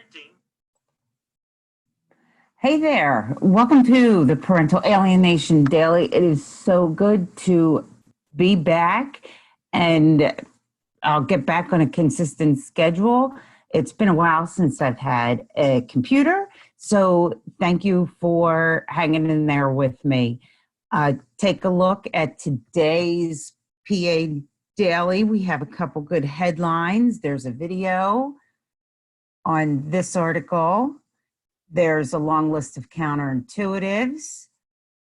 Parenting. Hey there. Welcome to the Parental Alienation Daily. It is so good to be back, and I'll get back on a consistent schedule. It's been a while since I've had a computer, so thank you for hanging in there with me. Take a look at today's PA Daily. We have a couple good headlines. There's a video on this article. There's a long list of counterintuitives.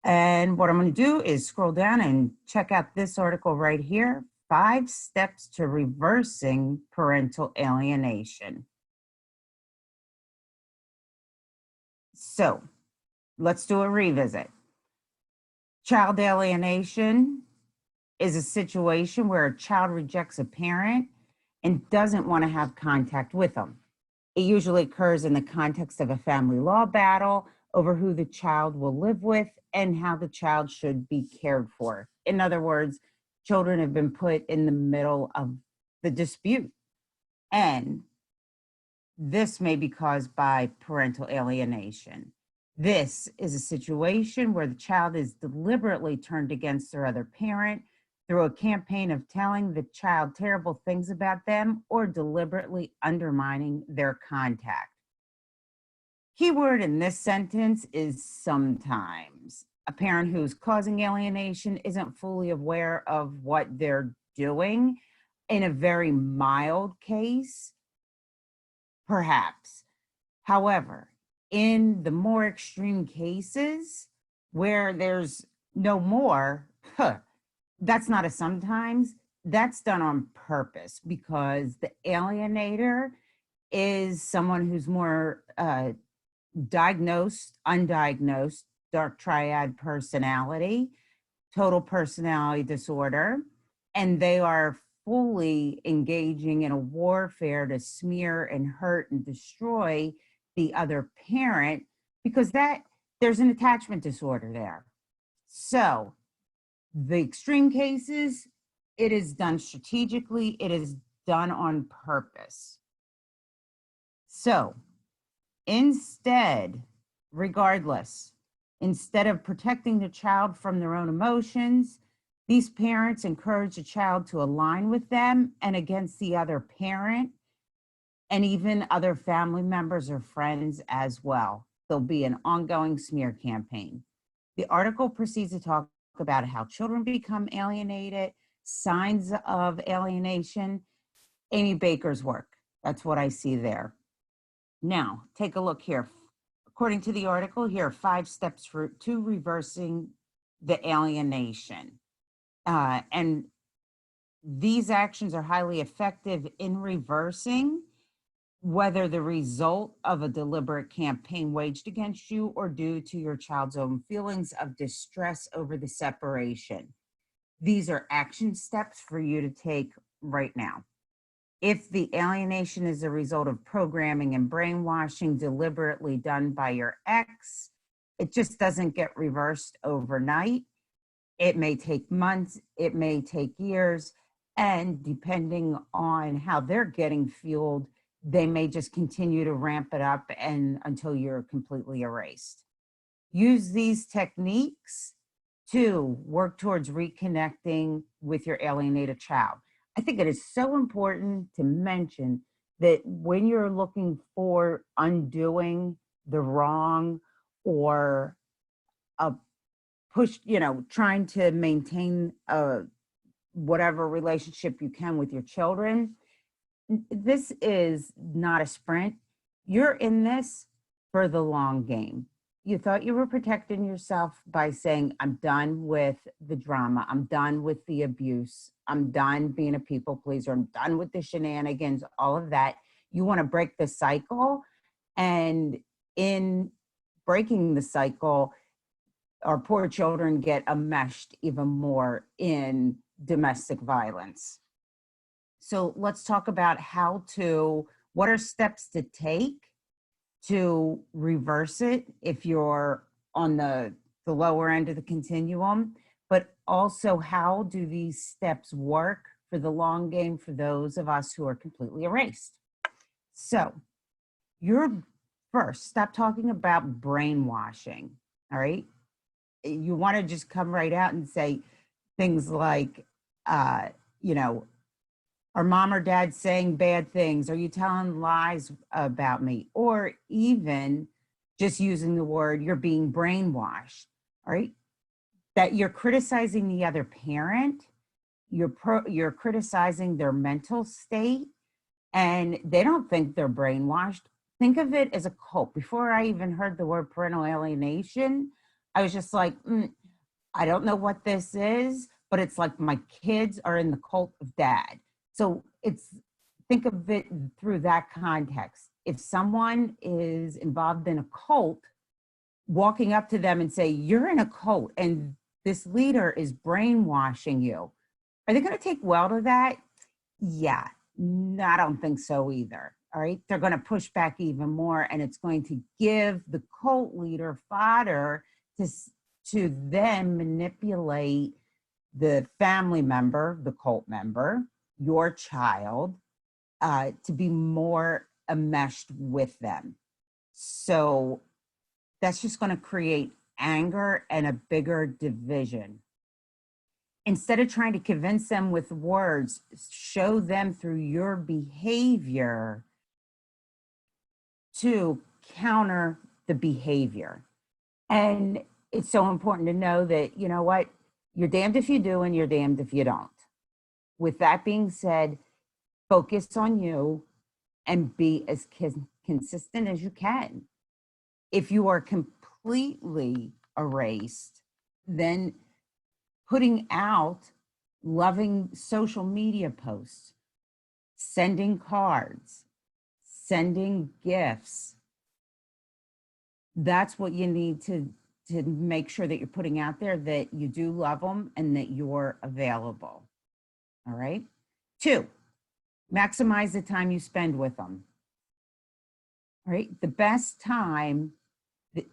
And what I'm going to do is scroll down and check out this article right here, 5 Steps to Reversing Parental Alienation. So let's do a revisit. Child alienation is a situation where a child rejects a parent and doesn't want to have contact with them. It usually occurs in the context of a family law battle over who the child will live with and how the child should be cared for. In other words, children have been put in the middle of the dispute. And this may be caused by parental alienation. This is a situation where the child is deliberately turned against their other parent through a campaign of telling the child terrible things about them or deliberately undermining their contact. Keyword in this sentence is sometimes. A parent who's causing alienation isn't fully aware of what they're doing. In a very mild case, perhaps. However, in the more extreme cases where there's no more, that's not a sometimes, that's done on purpose because the alienator is someone who's more diagnosed, undiagnosed, dark triad personality, total personality disorder, and they are fully engaging in a warfare to smear and hurt and destroy the other parent because there's an attachment disorder there. So the extreme cases, it is done strategically, it is done on purpose. So instead of protecting the child from their own emotions, these parents encourage the child to align with them and against the other parent and even other family members or friends as well. There'll be an ongoing smear campaign. The article proceeds to talk about how children become alienated, signs of alienation, Amy Baker's work. That's what I see there. Now, take a look here. According to the article, here are 5 steps to reversing the alienation. And these actions are highly effective in reversing whether the result of a deliberate campaign waged against you or due to your child's own feelings of distress over the separation. These are action steps for you to take right now. If the alienation is a result of programming and brainwashing deliberately done by your ex, it just doesn't get reversed overnight. It may take months, it may take years, and depending on how they're getting fueled, they may just continue to ramp it up and until you're completely erased. Use these techniques to work towards reconnecting with your alienated child. I think it is so important to mention that when you're looking for undoing the wrong or a push, trying to maintain whatever relationship you can with your children, this is not a sprint. You're in this for the long game. You thought you were protecting yourself by saying, I'm done with the drama. I'm done with the abuse. I'm done being a people pleaser. I'm done with the shenanigans, all of that. You want to break the cycle. And in breaking the cycle, our poor children get enmeshed even more in domestic violence. So let's talk about what are steps to take to reverse it if you're on the lower end of the continuum, but also how do these steps work for the long game for those of us who are completely erased. So You're first, stop talking about brainwashing. All right. You want to just come right out and say things like, uh, you know, are mom or dad saying bad things? Are you telling lies about me? Or even just using the word, you're being brainwashed. All right. That you're criticizing the other parent, you're criticizing their mental state, and they don't think they're brainwashed. Think of it as a cult. Before I even heard the word parental alienation, I was just like, I don't know what this is, but it's like my kids are in the cult of dad. So it's, think of it through that context. If someone is involved in a cult, walking up to them and say, you're in a cult and this leader is brainwashing you, are they going to take well to that? Yeah, no, I don't think so either. All right. They're going to push back even more, and it's going to give the cult leader fodder to, to then manipulate the family member, the cult member, your child, to be more enmeshed with them. So that's just going to create anger and a bigger division. Instead of trying to convince them with words, show them through your behavior to counter the behavior. And it's so important to know that, you know what, you're damned if you do and you're damned if you don't. With that being said, focus on you and be as consistent as you can. If you are completely erased, then putting out loving social media posts, sending cards, sending gifts. That's what you need to make sure that you're putting out there, that you do love them and that you're available. All right. 2, maximize the time you spend with them. All right. The best time,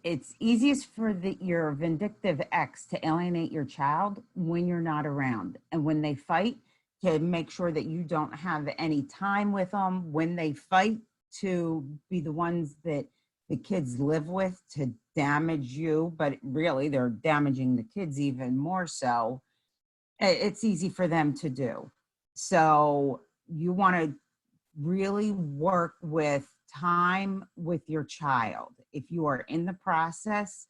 it's easiest for your vindictive ex to alienate your child when you're not around. And when they fight, to make sure that you don't have any time with them. When they fight, to be the ones that the kids live with to damage you, but really they're damaging the kids even more so. It's easy for them to do. So you want to really work with time with your child. If you are in the process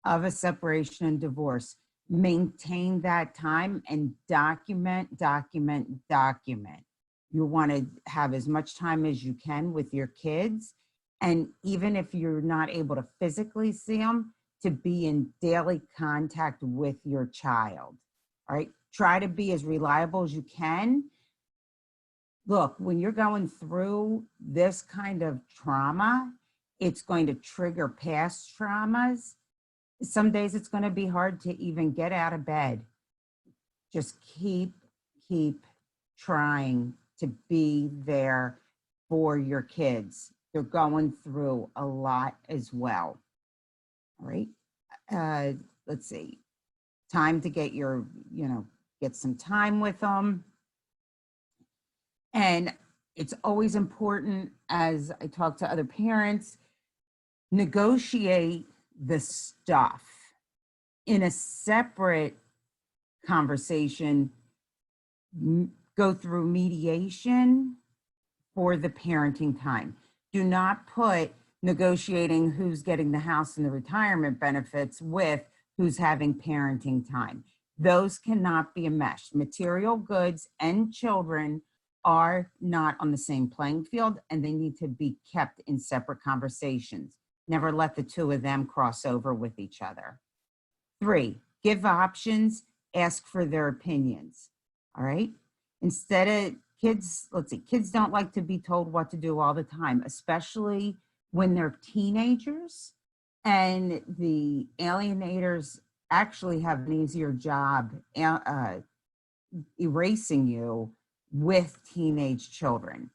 of a separation and divorce, maintain that time and document. You want to have as much time as you can with your kids. And even if you're not able to physically see them, to be in daily contact with your child. All right. Try to be as reliable as you can. Look, when you're going through this kind of trauma, it's going to trigger past traumas. Some days it's going to be hard to even get out of bed. Just keep trying to be there for your kids. They're going through a lot as well. All right. Let's see. Time to get your, get some time with them. And it's always important, as I talk to other parents, negotiate the stuff in a separate conversation. Go through mediation for the parenting time. Do not put negotiating who's getting the house and the retirement benefits with who's having parenting time. Those cannot be enmeshed. Material goods and children are not on the same playing field, and they need to be kept in separate conversations. Never let the two of them cross over with each other. 3, give options, ask for their opinions. All right. Instead of kids, kids don't like to be told what to do all the time, especially when they're teenagers. And the alienators actually have an easier job erasing you with teenage children.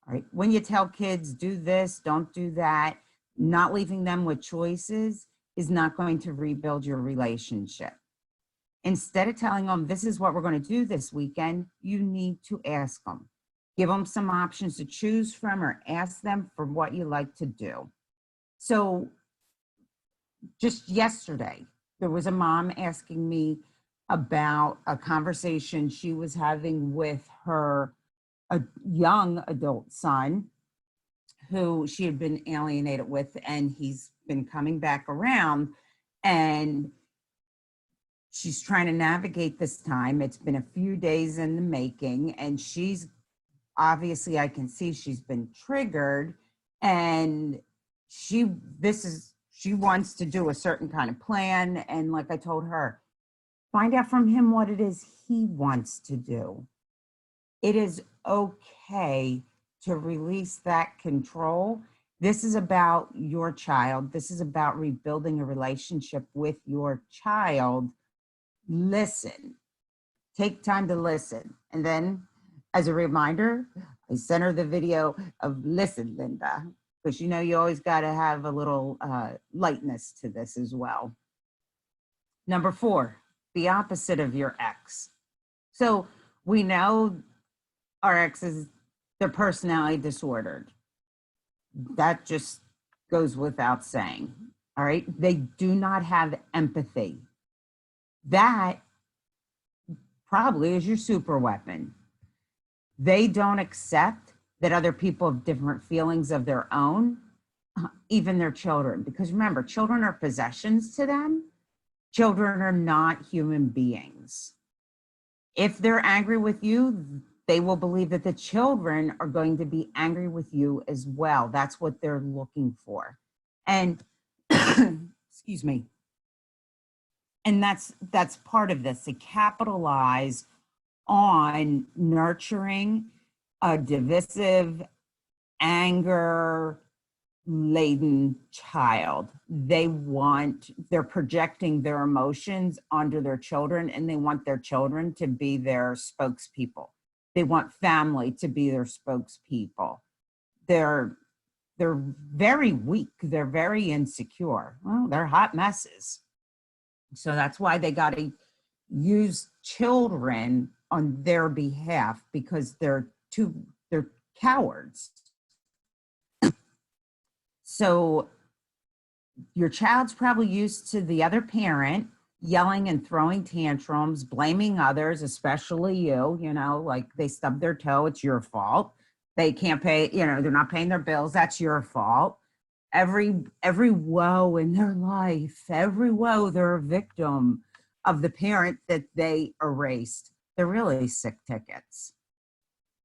All right. When you tell kids, do this, don't do that, not leaving them with choices is not going to rebuild your relationship. Instead of telling them, this is what we're going to do this weekend, you need to ask them. Give them some options to choose from or ask them for what you like to do. So just yesterday, there was a mom asking me about a conversation she was having with her a young adult son who she had been alienated with, and he's been coming back around, and she's trying to navigate this time. It's been a few days in the making, and she's obviously, I can see she's been triggered, and she wants to do a certain kind of plan. And like I told her, find out from him what it is he wants to do. It is okay to release that control. This is about your child. This is about rebuilding a relationship with your child. Listen, take time to listen. And then, as a reminder, I sent her the video of Listen, Linda, because you always got to have a little lightness to this as well. Number 4, the opposite of your ex. So we know our exes, they're personality disordered. That just goes without saying, all right? They do not have empathy. That probably is your super weapon. They don't accept that other people have different feelings of their own, even their children. Because remember, children are possessions to them. Children are not human beings. If they're angry with you, they will believe that the children are going to be angry with you as well. That's what they're looking for. And excuse me. And that's part of this. They capitalize on nurturing a divisive, anger-laden child. They're projecting their emotions onto their children, and they want their children to be their spokespeople. They want family to be their spokespeople. They're very weak. They're very insecure. Well, they're hot messes. So that's why they got to use children on their behalf, because they're cowards. So your child's probably used to the other parent yelling and throwing tantrums, blaming others, especially you, like they stubbed their toe, it's your fault. They can't pay, they're not paying their bills, that's your fault. Every woe in their life, every woe, they're a victim of the parent that they erased. They're really sick tickets.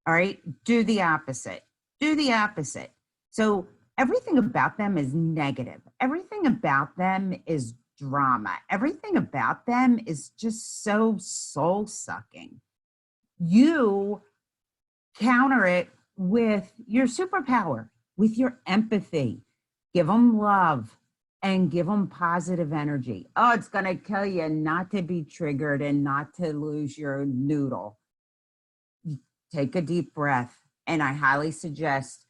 All right, do the opposite. Do the opposite. So everything about them is negative. Everything about them is drama. Everything about them is just so soul-sucking. You counter it with your superpower, with your empathy. Give them love and give them positive energy. Oh, it's going to kill you not to be triggered and not to lose your noodle. Take a deep breath. And I highly suggest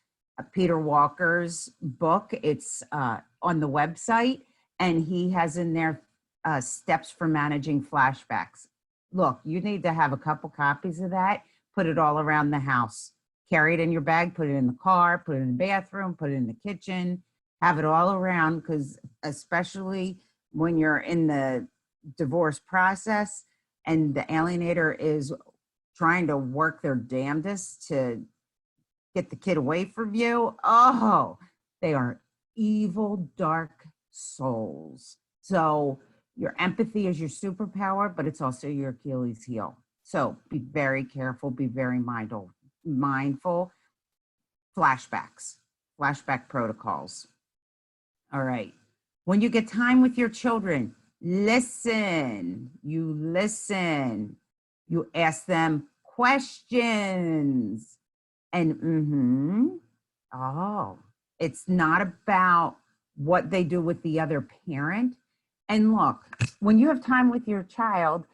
Peter Walker's book. It's on the website, and he has in there steps for managing flashbacks. Look, you need to have a couple copies of that, put it all around the house, carry it in your bag, put it in the car, put it in the bathroom, put it in the kitchen, have it all around, because especially when you're in the divorce process and the alienator is trying to work their damnedest to get the kid away from you, oh, they are evil, dark souls. So your empathy is your superpower, but it's also your Achilles heel. So be very careful, be very mindful. Flashback protocols. All right. When you get time with your children, listen. You listen. You ask them questions. And it's not about what they do with the other parent. And look, when you have time with your child,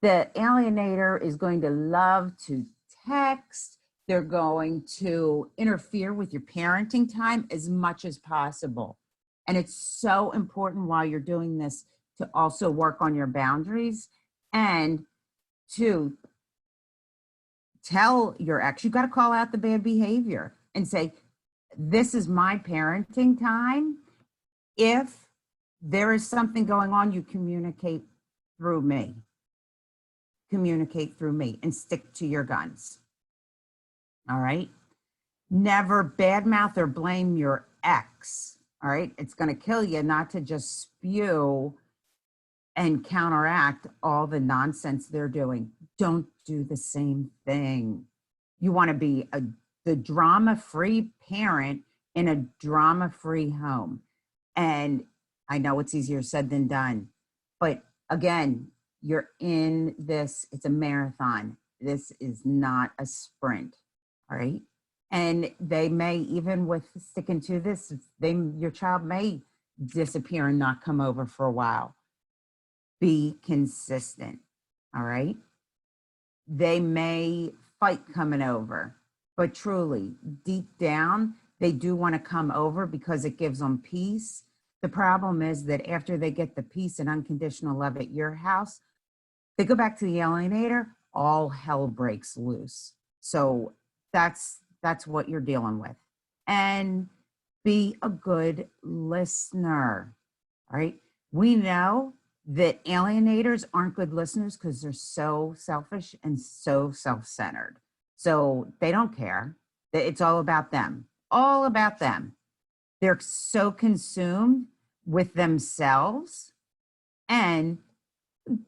the alienator is going to love to text. They're going to interfere with your parenting time as much as possible. And it's so important while you're doing this to also work on your boundaries and to tell your ex, you got to call out the bad behavior and say, this is my parenting time. If there is something going on, you communicate through me. Communicate through me and stick to your guns. All right. Never badmouth or blame your ex. All right. It's going to kill you not to just spew and counteract all the nonsense they're doing. Don't do the same thing. You want to be the drama-free parent in a drama-free home. And I know it's easier said than done, but again, you're in this, it's a marathon. This is not a sprint, all right? And they may, even with sticking to this, your child may disappear and not come over for a while. Be consistent, all right? They may fight coming over, but truly, deep down, they do want to come over because it gives them peace. The problem is that after they get the peace and unconditional love at your house, they go back to the alienator, all hell breaks loose. So that's what you're dealing with. And be a good listener, all right? We know that alienators aren't good listeners because they're so selfish and so self-centered. So they don't care. It's all about them, all about them. They're so consumed with themselves and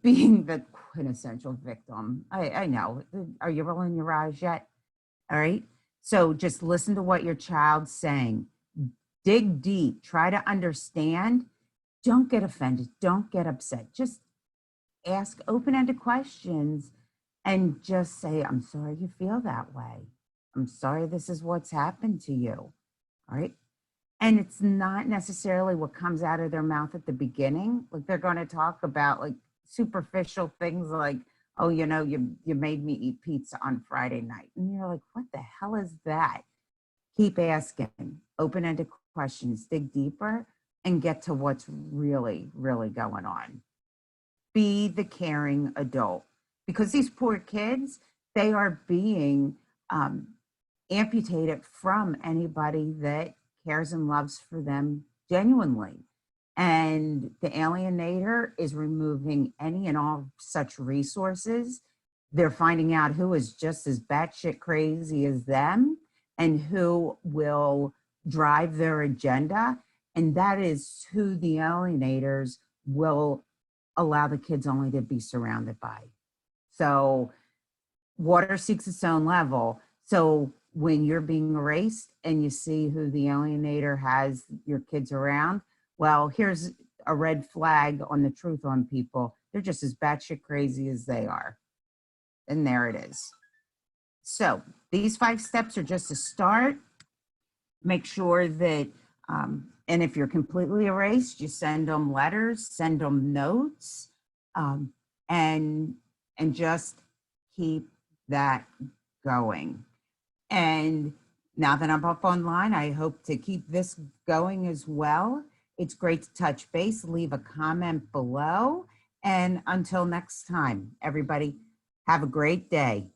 being the quintessential victim. I know. Are you rolling your eyes yet? All right. So just listen to what your child's saying. Dig deep. Try to understand. Don't get offended. Don't get upset. Just ask open-ended questions and just say, I'm sorry you feel that way. I'm sorry this is what's happened to you. All right. And it's not necessarily what comes out of their mouth at the beginning. Like they're going to talk about like superficial things like, oh, you know, you made me eat pizza on Friday night. And you're like, what the hell is that? Keep asking open-ended questions, dig deeper, and get to what's really, really going on. Be the caring adult, because these poor kids, they are being amputated from anybody that cares and loves for them genuinely. And the alienator is removing any and all such resources. They're finding out who is just as batshit crazy as them and who will drive their agenda. And that is who the alienators will allow the kids only to be surrounded by. So water seeks its own level. So when you're being erased and you see who the alienator has your kids around, well, here's a red flag on the truth on people. They're just as batshit crazy as they are. And there it is. So these 5 steps are just a start. Make sure that, and if you're completely erased, you send them letters, send them notes, and just keep that going. And now that I'm up online, I hope to keep this going as well. It's great to touch base. Leave a comment below. And until next time, everybody, have a great day.